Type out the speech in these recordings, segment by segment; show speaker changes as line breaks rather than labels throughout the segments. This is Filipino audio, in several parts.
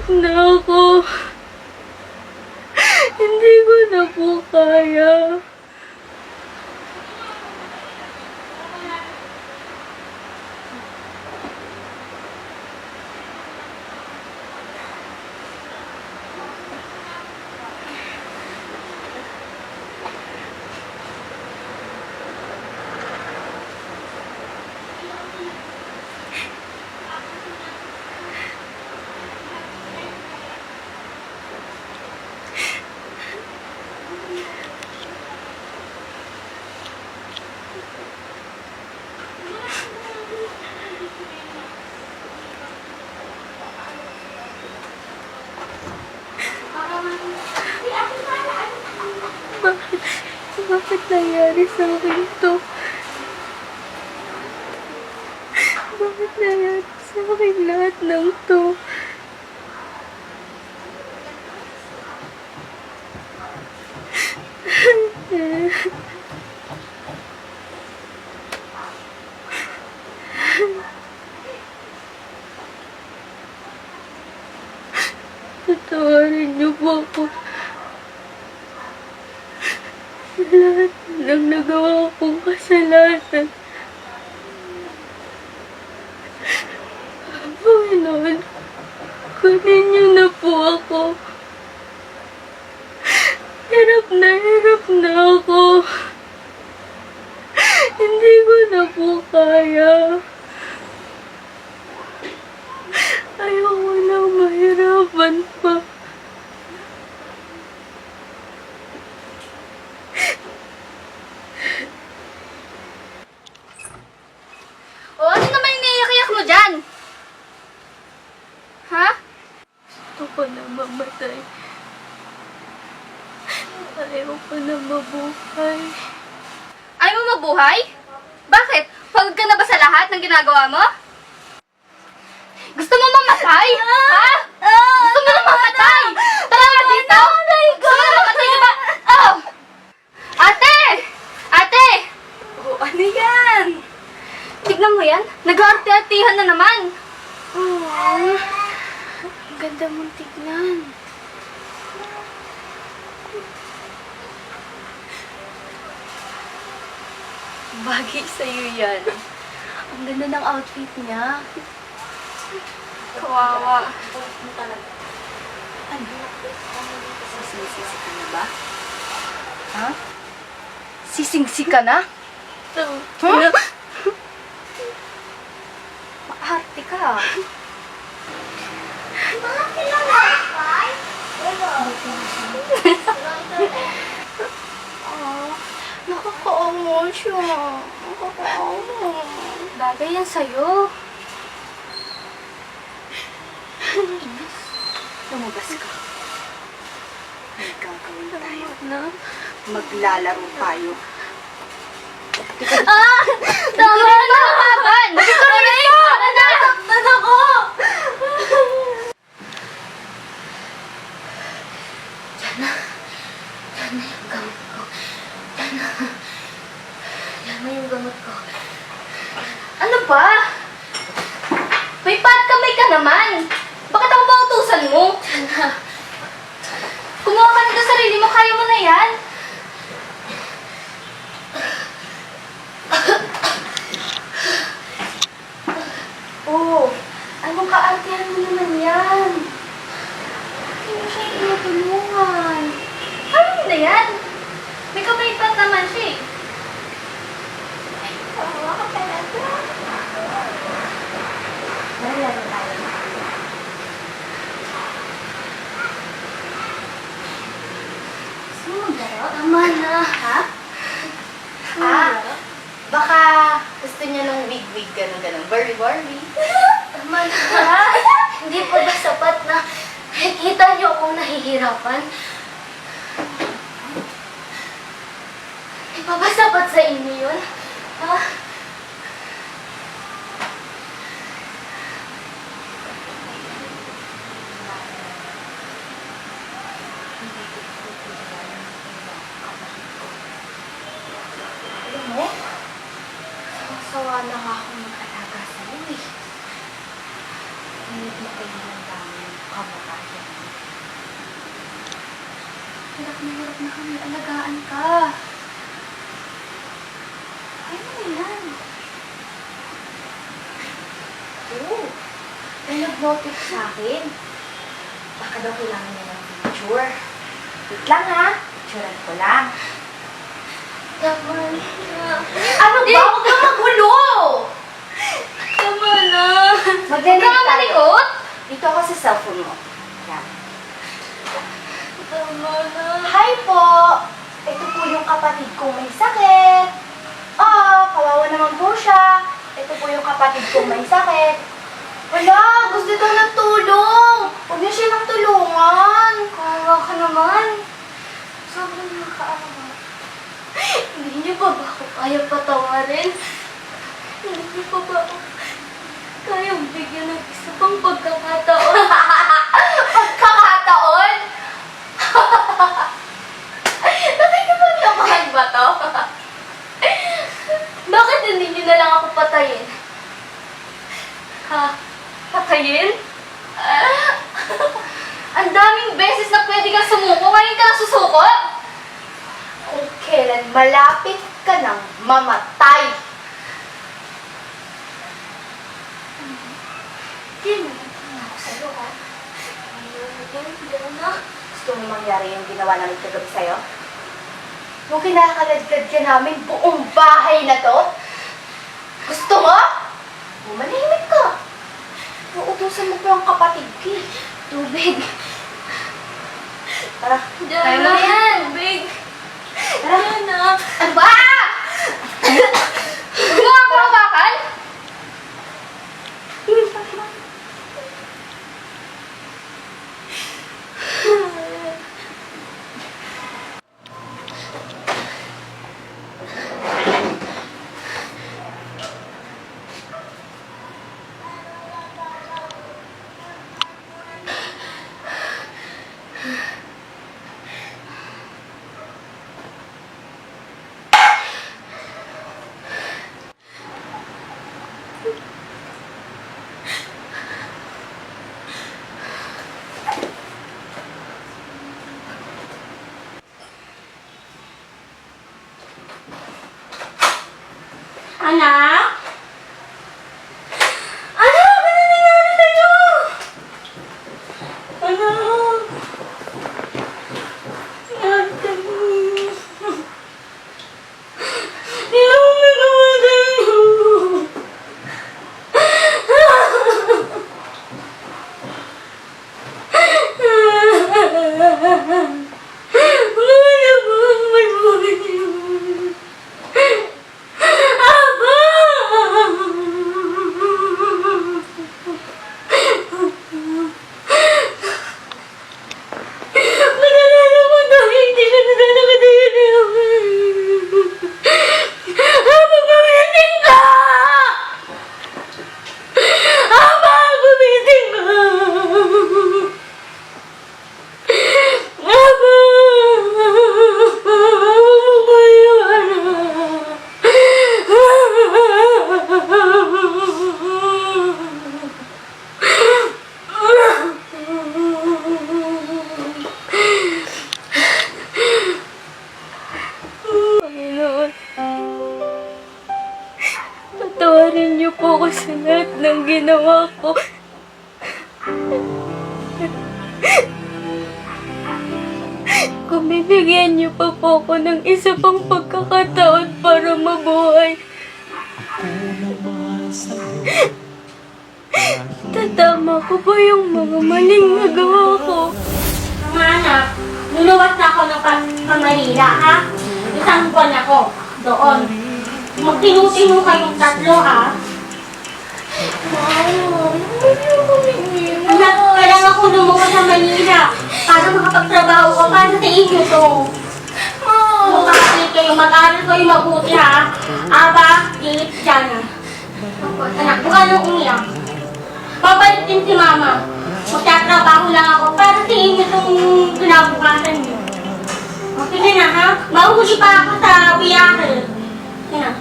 na ako. Hindi ko na po kaya. Bakit nangyari sa akin to? Bakit nangyari sa akin lahat ng to? Patawarin niyo po ako. Lahat ng nagawa kong kasalanan. Panginoon, kunin niyo na po ako. Hirap na ako. Hindi ko na po kaya. Ayoko nang mahirapan pa.
O, ano naman yung naiyak-iyak mo dyan? Ha?
Gusto ko na mamatay. Ayaw ko na mabuhay.
Ayaw mo mabuhay? Bakit? Pagod ka na ba sa lahat ng ginagawa mo? Gusto mo mamatay? Ha? Gusto mo na mamatay? Tara nga dito! Gusto mo na mamatay ka ba? Oh! Ate! Ate!
Oh, ano yan?
Tignan mo yan. Nag-aarte-artihan na naman.
Oh, ang ganda mong tignan. Bagay sa'yo yan. Ang ganda ng outfit niya.
Kawawa.
Ano? Sising-sisi ka na ba? Ha?
Sisingsi ka na?
Huh?
Maarte ka.
Nakakaawa siya. Nakakaawa.
Bagay yan sa'yo.
Lumabas ka. May gagawin tayo.
Na?
Maglalaro tayo.
Ah! Tama na! Laban! Aray ko! Nasaktan ako!
Yan na yung gamot ko.
Ano ba? May kamay ka naman! Bakit ako mautusan mo? Kumuha ka na sa sarili mo, kaya mo na yan.
Oh, anong kaartihan mo naman yan? Hindi mo siya tinutulungan.
Kaya mo na yan. May kabaipat naman siya eh.
Kawawa ka talaga. Malaro tayo.
Gusto mo maglaro?
Tama na.
Ha? Baka gusto niya nung wig-wig, gano'n-gano'n. Barbie-Barbie.
Tama na. Hindi pa ba sapat na nakikita niyo akong nahihirapan? Hindi pa ba sapat sa inyo yun? Ha? Alam mo, sawa na nga ako mag-alaga sa'yo eh. Hindi mo kayo ng dami. kamatayan. Hirap na kami. Alagaan ka. Kaya mo yan. Oo. May nag-notice sa akin. Baka daw kailangan niya ng picture. Wait lang ha. Picturean ko lang. Tama na. Ano ba? Huwag kang magulo! Tama na. Maglalit
Huwag kang
tayo.
malikot!
Dito ako sa cellphone mo. Yan.
Tama na.
Hi po! Ito po yung kapatid kong may sakit. Kawawa naman po siya. Ito po yung kapatid kong may sakit. Wala, gusto daw ng tulong. Huwag niyo siya ng tulungan. Kawawa ka naman. Sobrang nakaawa. Hindi niyo pa ba ako kaya patawarin? Hindi niyo pa ba ako kayang bigyan ng isa pang pagkakataon? Pagkakataon? Nakikipaglabahan ba to? Bakit hindi niyo na lang ako patayin? Ha? Patayin?
Ang daming beses na pwede kang sumuko, ngayon ka lang susuko?
Kung kailan malapit ka nang mamatay. Hindi na ako sa'yo, ha? Ayaw na. Gusto mo mangyari yung ginawa namin kagabi sa'yo? Nung kinakaladkad ka namin buong bahay na to? Gusto mo? Manahimik ka. Uutusan mo pa ang kapatid ko. Tubig. Tara.
Kaya mo na yan, big.
Tara.
Na. Ano ba? Huwag mo ako hawakan?
Anak? Anak! Ano nangyari sa'yo? Anak! Ate mo. Hindi ako nagawa sa'yo. Wala ba ang magbuhay niyo? Patawarin niyo po ako sa lahat ng ginawa ko. Kung bibigyan niyo pa po ako ng isa pang pagkakataon para mabuhay, tatama ko ba yung mga maling nagawa ko?
Mga anak, luluwas na ako ng Manila, ha? Isang buwan ako doon. Magtinu-tinu kayong tatlo, ha? Anak, kailangan ko lumuwas sa Manila para makapagtrabaho ka para sa inyo to. Makakit kayo, mag-aral kayo mabuti, ha? Aba, Dilip, Jana. Anak, buka nang umiyak. Babalik din si Mama. Magtatrabaho lang ako para sa inyo itong kinabukasan niyo. Okay na, ha? Mahuli pa ako sa biyahe. Sige na.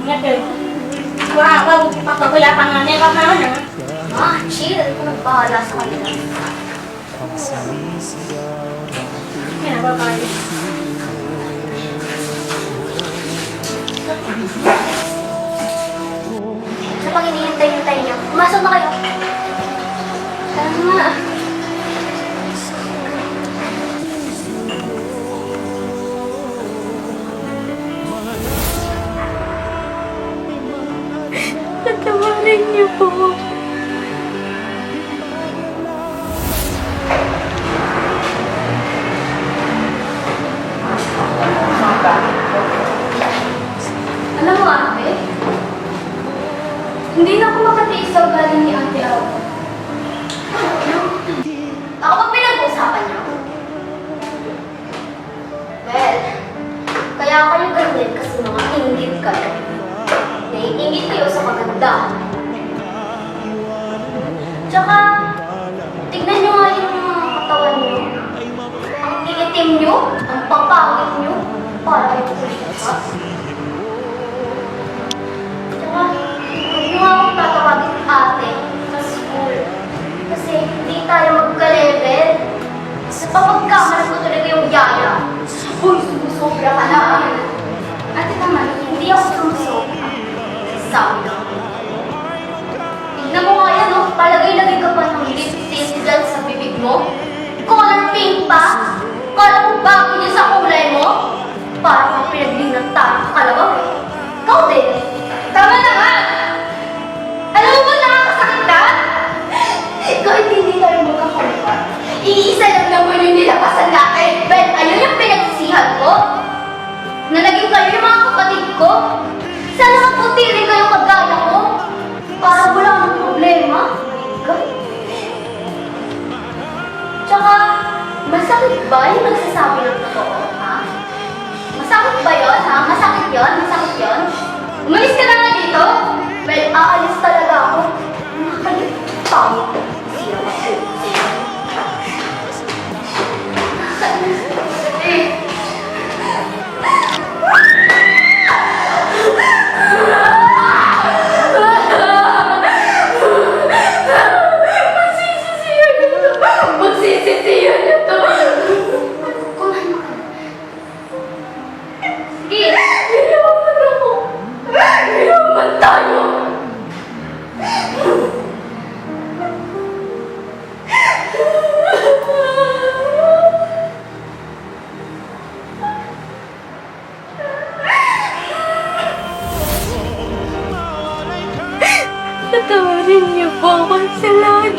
Ingat kayo. Wag mo pagkakaya panganay ka na, ha?
Chill. Ako nagbahala sa kanila.
Yan, bye-bye.
Sa pang hinihintay-hintay niyo, pumasok na kayo.
Tama.
Tatawarin niyo po.
Alam mo, ate, hindi na ako makatiis sa ugali ni Ate Aw.
Ako ba pinag-uusapan niyo? Well, kaya kayo ganyan kasi mga inggit kayo. Naiingit kayo sa maganda. Tsaka, tignan niyo nga yung mga katawan niyo. Ang iitim niyo, ang papangit niyo, para kayo pulitas. Tsaka, huwag niyo nga akong tatawagin ate sa school. Kasi hindi tayo magka-level. Sa papagkamalas ko talaga yung yaya. Uy, sumusobra ka na.
Ate naman,
Hindi ako sumusobra. Sabi lang. Tignan mo nga yan, no? Palagay-lagay ka pa ng lip tint dyan sa bibig mo. Color pink pa. Kala mo bago niya sa kulay mo. Parang ang pinagling ng tayo kalawang eh. Ikaw din.
tama na nga! Alam mo ba nakakasakit na?
Kahit hindi tayo magkakamukha. Iisa lang naman yung nilabasan natin. Well, ayun yung pinagsisihan ko. Na naging kayo yung mga kapatid ko. Sana maputi rin kayo kagaya ko. Para wala nang problema. God. Tsaka, masakit ba yung nagsasabi ng totoo, ha? Masakit ba yun, ha? Masakit yun? Masakit yun?
Umalis ka na nga dito!
Well, aalis talaga ako. Nakalimutan mo. Sira na siya.
Magsisisiyan ito!
Kumain mo ka.
Sige! Hiraman ako! Hiraman tayo!
Tatawarin niyo po ako sa lahat.